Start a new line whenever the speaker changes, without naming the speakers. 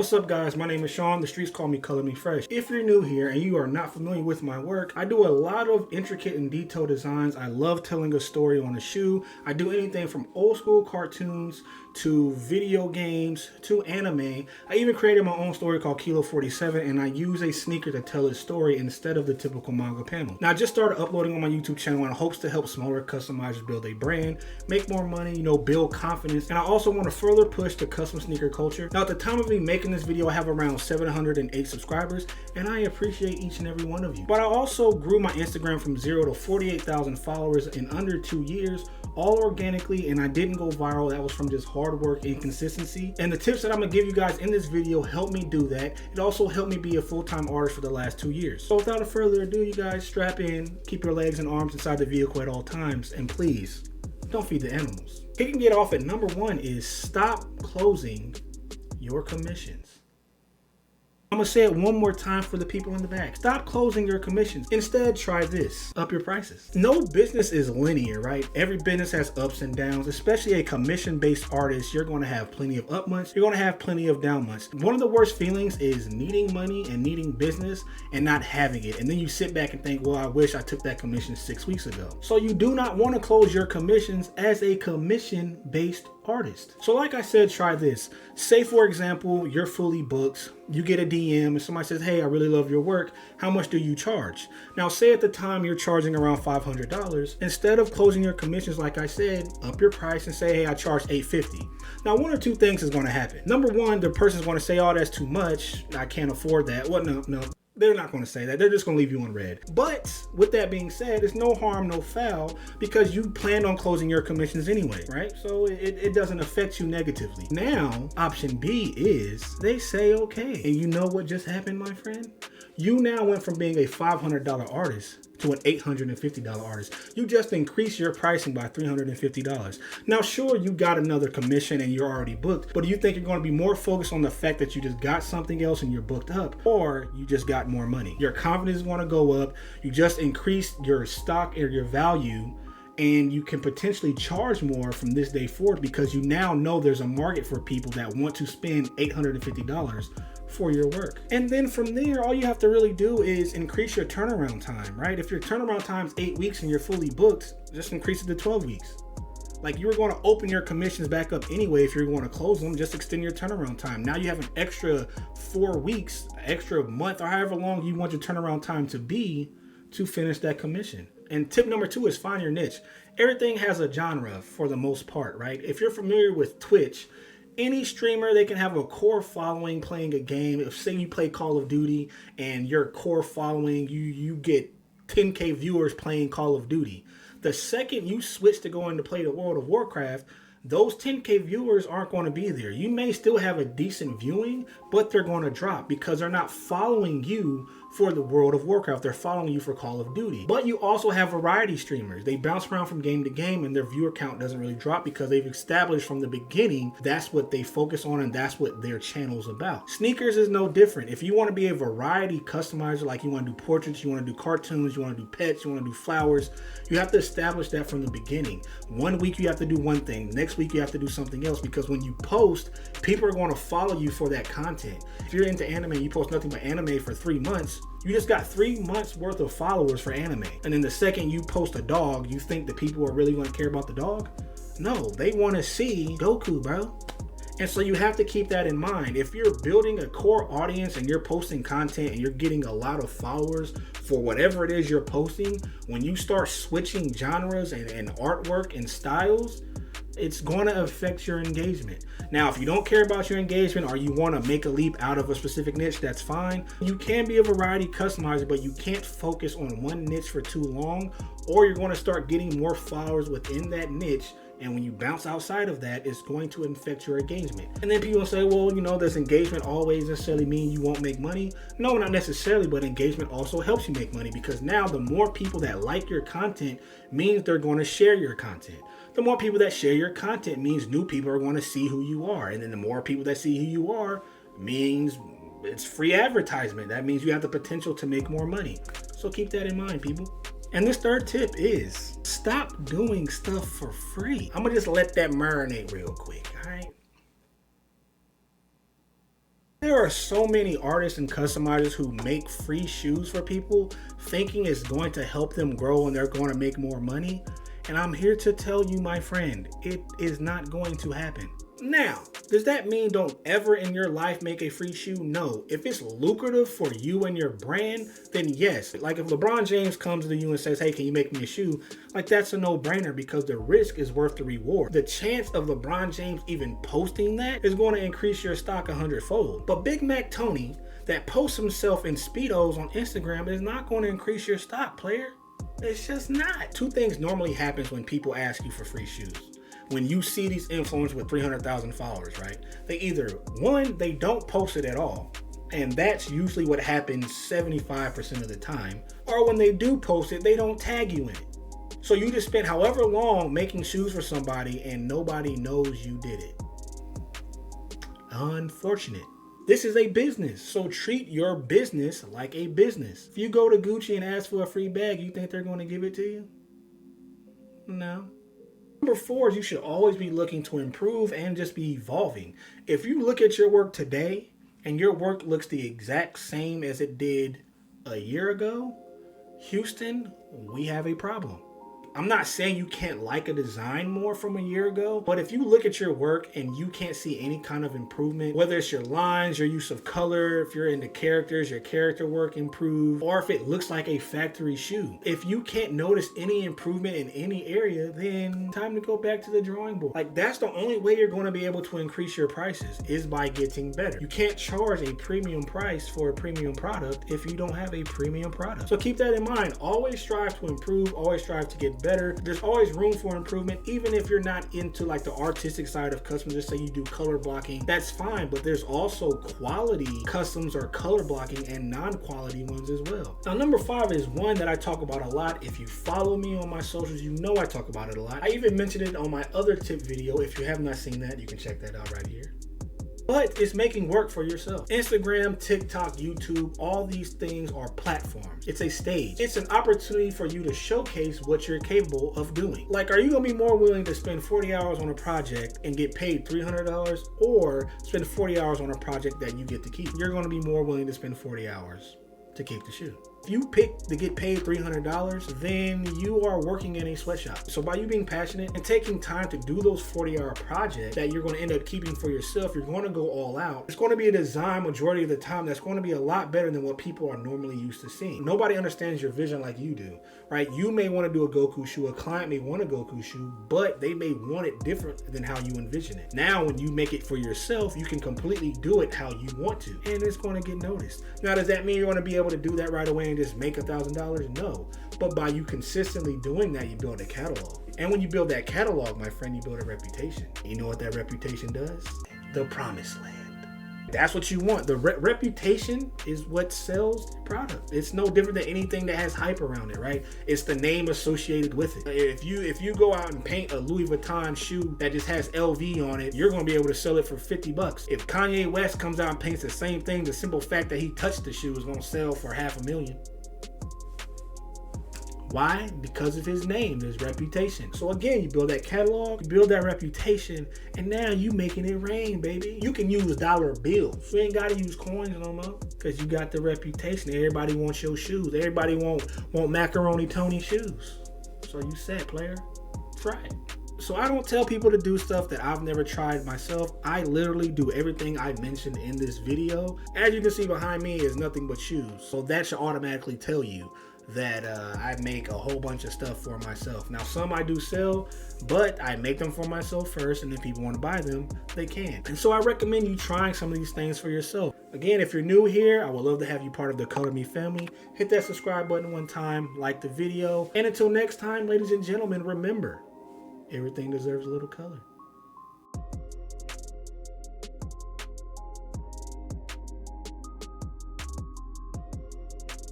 What's up guys, my name is Sean, the streets call me Color Me Fresh. If you're new here and you are not familiar with my work, I do a lot of intricate and detailed designs. I love telling a story on a shoe. I do anything from old school cartoons to video games to anime. I even created my own story called Kilo 47 and I use a sneaker to tell its story instead of the typical manga panel. Now I just started uploading on my YouTube channel in hopes to help smaller customizers build a brand, make more money, build confidence, and I also want to further push the custom sneaker culture. Now at the time of me making this video, I have around 708 subscribers and I appreciate each and every one of you. But I also grew my Instagram from 0 to 48,000 followers in under 2 years, all organically, and I didn't go viral. That was from just hard work and consistency. And the tips that I'm gonna give you guys in this video helped me do that. It also helped me be a full-time artist for the last 2 years. So without further ado, you guys strap in, keep your legs and arms inside the vehicle at all times, and please don't feed the animals. Kicking it off at number 1 is stop closing your commissions. I'm gonna say it one more time for the people in the back. Stop closing your commissions. Instead, try this. Up your prices. No business is linear, right? Every business has ups and downs, especially a commission-based artist. You're gonna have plenty of up months. You're gonna have plenty of down months. One of the worst feelings is needing money and needing business and not having it. And then you sit back and think, well, I wish I took that commission 6 weeks ago. So you do not wanna close your commissions as a commission-based artist. So like I said, try this. Say for example, you're fully booked, you get a DM and somebody says, hey, I really love your work. How much do you charge? Now say at the time you're charging around $500. Instead of closing your commissions, like I said, up your price and say, hey, I charge $850. Now one or two things is going to happen. Number one, the person's going to say, oh, that's too much. I can't afford that. Well, no. They're not going to say that. They're just going to leave you on red. But with that being said, it's no harm, no foul, because you planned on closing your commissions anyway, right? So it doesn't affect you negatively. Now, option B is they say, okay. And you know what just happened, my friend? You now went from being a $500 artist to an $850 artist. You just increased your pricing by $350. Now, sure, you got another commission and you're already booked, but do you think you're going to be more focused on the fact that you just got something else and you're booked up, or you just got more money? Your confidence is going to go up. You just increased your stock or your value, and you can potentially charge more from this day forward because you now know there's a market for people that want to spend $850 for your work. And then from there, all you have to really do is increase your turnaround time, right? If your turnaround time is 8 weeks and you're fully booked, just increase it to 12 weeks. Like, you were going to open your commissions back up anyway. If you're going to close them, just extend your turnaround time. Now you have an extra 4 weeks, extra month, or however long you want your turnaround time to be to finish that commission. And tip number 2 is find your niche. Everything has a genre for the most part, right? If you're familiar with Twitch, any streamer, they can have a core following playing a game. If say you play Call of Duty and your core following, you get 10K viewers playing Call of Duty. The second you switch to going to play the World of Warcraft, those 10K viewers aren't going to be there. You may still have a decent viewing, but they're going to drop because they're not following you for the World of Warcraft. They're following you for Call of Duty. But you also have variety streamers. They bounce around from game to game and their viewer count doesn't really drop because they've established from the beginning that's what they focus on and that's what their channel's about. Sneakers is no different. If you want to be a variety customizer, like you want to do portraits, you want to do cartoons, you want to do pets, you want to do flowers, you have to establish that from the beginning. 1 week you have to do one thing. Next week you have to do something else, because when you post, people are going to follow you for that content. If you're into anime, you post nothing but anime for 3 months, you just got 3 months worth of followers for anime. And then the second you post a dog, you think the people are really going to care about the dog? No, they want to see Goku, bro. And so you have to keep that in mind. If you're building a core audience and you're posting content and you're getting a lot of followers for whatever it is you're posting, when you start switching genres and artwork and styles, it's going to affect your engagement. Now, if you don't care about your engagement or you want to make a leap out of a specific niche, that's fine. You can be a variety customizer, but you can't focus on one niche for too long, or you're going to start getting more followers within that niche. And when you bounce outside of that, it's going to affect your engagement. And then people say, well, does engagement always necessarily mean you won't make money? No, not necessarily, but engagement also helps you make money, because now the more people that like your content means they're going to share your content. The more people that share your content means new people are going to see who you are. And then the more people that see who you are means it's free advertisement. That means you have the potential to make more money. So keep that in mind, people. And this third tip is stop doing stuff for free. I'm gonna just let that marinate real quick, all right? There are so many artists and customizers who make free shoes for people thinking it's going to help them grow and they're going to make more money. And I'm here to tell you, my friend, it is not going to happen. Now, does that mean don't ever in your life make a free shoe? No. If it's lucrative for you and your brand, then yes. Like if LeBron James comes to you and says, hey, can you make me a shoe? Like that's a no-brainer because the risk is worth the reward. The chance of LeBron James even posting that is going to increase your stock 100-fold. But Big Mac Tony that posts himself in Speedos on Instagram is not going to increase your stock, player. It's just not. Two things normally happens when people ask you for free shoes. When you see these influencers with 300,000 followers, right? They either, one, they don't post it at all. And that's usually what happens 75% of the time. Or when they do post it, they don't tag you in it. So you just spent however long making shoes for somebody and nobody knows you did it. Unfortunate. This is a business, so treat your business like a business. If you go to Gucci and ask for a free bag, you think they're going to give it to you? No. Number 4 is you should always be looking to improve and just be evolving. If you look at your work today and your work looks the exact same as it did a year ago, Houston, we have a problem. I'm not saying you can't like a design more from a year ago, but if you look at your work and you can't see any kind of improvement, whether it's your lines, your use of color, if you're into characters, your character work improved, or if it looks like a factory shoe, if you can't notice any improvement in any area, then time to go back to the drawing board. Like that's the only way you're going to be able to increase your prices is by getting better. You can't charge a premium price for a premium product if you don't have a premium product. So keep that in mind. Always strive to improve, always strive to get better. There's always room for improvement, even if you're not into like the artistic side of custom. Just say you do color blocking, that's fine, but there's also quality customs or color blocking and non-quality ones as well. Now number 5 is one that I talk about a lot. If you follow me on my socials, you know I talk about it a lot. I even mentioned it on my other tip video. If you have not seen that, you can check that out right here. But it's making work for yourself. Instagram, TikTok, YouTube, all these things are platforms. It's a stage. It's an opportunity for you to showcase what you're capable of doing. Like, are you gonna be more willing to spend 40 hours on a project and get paid $300 or spend 40 hours on a project that you get to keep? You're gonna be more willing to spend 40 hours to keep the shoe. If you pick to get paid $300, then you are working in a sweatshop. So by you being passionate and taking time to do those 40-hour projects that you're going to end up keeping for yourself, you're going to go all out. It's going to be a design majority of the time that's going to be a lot better than what people are normally used to seeing. Nobody understands your vision like you do, right? You may want to do a Goku shoe, a client may want a Goku shoe, but they may want it different than how you envision it. Now, when you make it for yourself, you can completely do it how you want to, and it's going to get noticed. Now, does that mean you're going to be able to do that right away and just make $1,000? No. But by you consistently doing that, you build a catalog. And when you build that catalog, my friend, you build a reputation. You know what that reputation does? The promised land. That's what you want. The reputation is what sells the product. It's no different than anything that has hype around it, right? It's the name associated with it. If you go out and paint a Louis Vuitton shoe that just has LV on it, you're going to be able to sell it for $50. If Kanye West comes out and paints the same thing, the simple fact that he touched the shoe is going to sell for $500,000. Why? Because of his name, his reputation. So again, you build that catalog, you build that reputation, and now you making it rain, baby. You can use dollar bills. You ain't got to use coins no more because you got the reputation. Everybody wants your shoes. Everybody want macaroni Tony shoes. So you set, player. Try it. So I don't tell people to do stuff that I've never tried myself. I literally do everything I mentioned in this video. As you can see behind me is nothing but shoes. So that should automatically tell you that I make a whole bunch of stuff for myself. Now, some I do sell, but I make them for myself first, and if people want to buy them, they can. And so I recommend you trying some of these things for yourself. Again, if you're new here, I would love to have you part of the Color Me family. Hit that subscribe button one time, like the video, and until next time, ladies and gentlemen, remember, everything deserves a little color.